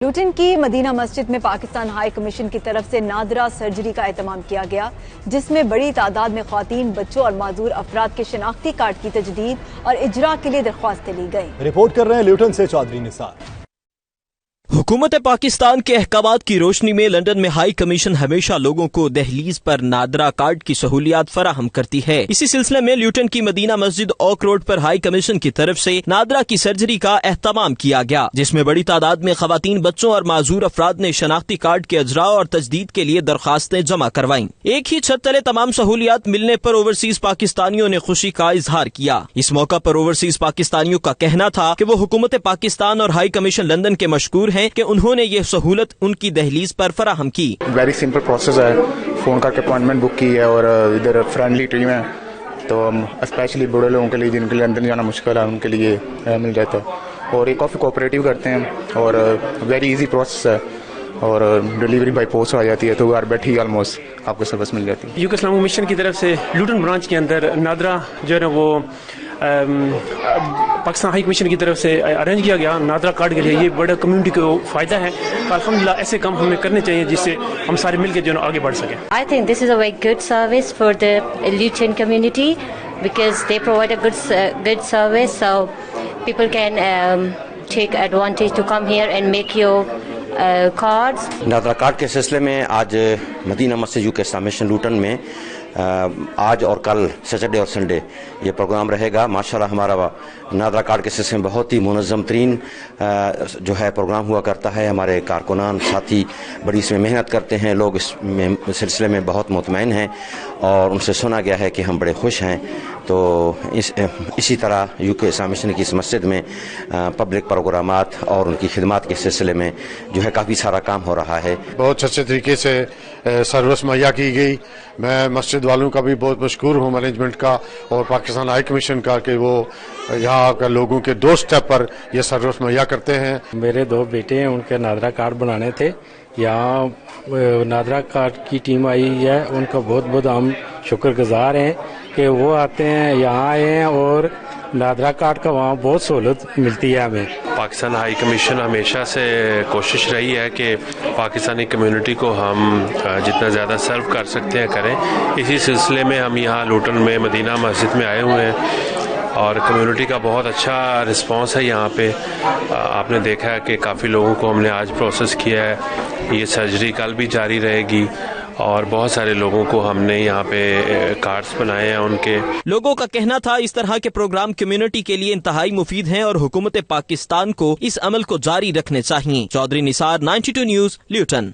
لوٹن کی مدینہ مسجد میں Pakistan high commission کی طرف سے نادرہ سرجری کا اہتمام کیا گیا، جس میں بڑی تعداد میں خواتین، بچوں اور معذور افراد کے شناختی کارڈ کی تجدید اور اجراء کے لیے درخواستیں لی گئیں۔ رپورٹ کر رہے ہیں لوٹن سے چودھری نثار۔ حکومت پاکستان کے احکامات کی روشنی میں لندن میں ہائی کمیشن ہمیشہ لوگوں کو دہلیز پر نادرہ کارڈ کی سہولیات فراہم کرتی ہے۔ اسی سلسلے میں لوٹن کی مدینہ مسجد اوک روڈ پر ہائی کمیشن کی طرف سے نادرہ کی سرجری کا اہتمام کیا گیا، جس میں بڑی تعداد میں خواتین، بچوں اور معذور افراد نے شناختی کارڈ کے اجراء اور تجدید کے لیے درخواستیں جمع کروائیں۔ ایک ہی چھت تلے تمام سہولیات ملنے پر اوورسیز پاکستانیوں نے خوشی کا اظہار کیا۔ اس موقع پر اوورسیز پاکستانیوں کا کہنا تھا کہ وہ حکومت پاکستان اور ہائی کمیشن لندن کے مشکور ہیں کہ انہوں نے یہ سہولت ان کی دہلیز پر فراہم کی۔ ویری سمپل پروسیس ہے، فون کر کے اپوائنٹمنٹ بک کی ہے اور ادھر فرینڈلی ٹیم ہے، تو اسپیشلی بوڑھے لوگوں کے لیے جن کے لیے اندر جانا مشکل ہے ان کے لیے مل جاتا ہے، اور یہ کافی کوآپریٹو کرتے ہیں اور ویری ایزی پروسیس ہے، اور ڈلیوری بائی پوسٹ آ جاتی ہے تو گھر بیٹھی ہی آلموسٹ آپ کو سروس مل جاتی ہے۔ یو کے اسلام مشن کی طرف سے لوٹن برانچ کے اندر نادرہ جو ہے نا وہ پاکستان ہائی کمیشن کی طرف سے ارینج کیا گیا نادرہ کارڈ کے لیے۔ یہ بڑا کمیونٹی کو فائدہ ہے، الحمدللہ ایسے کام ہمیں کرنے چاہیے جس سے ہم سارے مل کے جو ہے آگے بڑھ سکیں۔ I think this is a very good service for the Luton community because they provide a good service, so people can take advantage to come here and make your cards. NADRA card کے سلسلے میں آج مدینہ مسجد you کے اسلام mission لوٹن میں آج اور کل Saturday اور سنڈے یہ پروگرام رہے گا۔ ماشاءاللہ ہمارا نادرہ کارڈ کے سلسلے میں بہت ہی منظم ترین جو ہے پروگرام ہوا کرتا ہے۔ ہمارے کارکنان ساتھی بڑی اس میں محنت کرتے ہیں، لوگ اس سلسلے میں بہت مطمئن ہیں اور ان سے سنا گیا ہے کہ ہم بڑے خوش ہیں۔ تو اسی طرح یو کے اسلام مشن کی اس مسجد میں پبلک پروگرامات اور ان کی خدمات کے سلسلے میں جو ہے کافی سارا کام ہو رہا ہے۔ بہت اچھے طریقے سے سروس مہیا کی گئی۔ میں مسجد والوں کا بھی بہت مشکور ہوں، مینجمنٹ کا اور پاکستان ہائی کمیشن کا، کہ وہ یہاں کا لوگوں کے دو سٹیپ پر یہ سروس مہیا کرتے ہیں۔ میرے دو بیٹے ہیں، ان کے نادرہ کارڈ بنانے تھے، یہاں نادرہ کارڈ کی ٹیم آئی ہے، ان کا بہت بہت ہم شکر گزار ہیں کہ وہ آتے ہیں، یہاں آئے ہیں اور نادرہ کارڈ کا وہاں بہت سہولت ملتی ہے ہمیں۔ پاکستان ہائی کمیشن ہمیشہ سے کوشش رہی ہے کہ پاکستانی کمیونٹی کو ہم جتنا زیادہ سرو کر سکتے ہیں کریں۔ اسی سلسلے میں ہم یہاں لوٹن میں مدینہ مسجد میں آئے ہوئے ہیں اور کمیونٹی کا بہت اچھا رسپانس ہے یہاں پہ۔ آپ نے دیکھا ہے کہ کافی لوگوں کو ہم نے آج پروسیس کیا ہے، یہ سرجری کل بھی جاری رہے گی اور بہت سارے لوگوں کو ہم نے یہاں پہ کارڈز بنائے ہیں ان کے۔ لوگوں کا کہنا تھا اس طرح کے پروگرام کمیونٹی کے لیے انتہائی مفید ہیں اور حکومت پاکستان کو اس عمل کو جاری رکھنے چاہیے۔ چودھری نثار، 92 نیوز، لیوٹن۔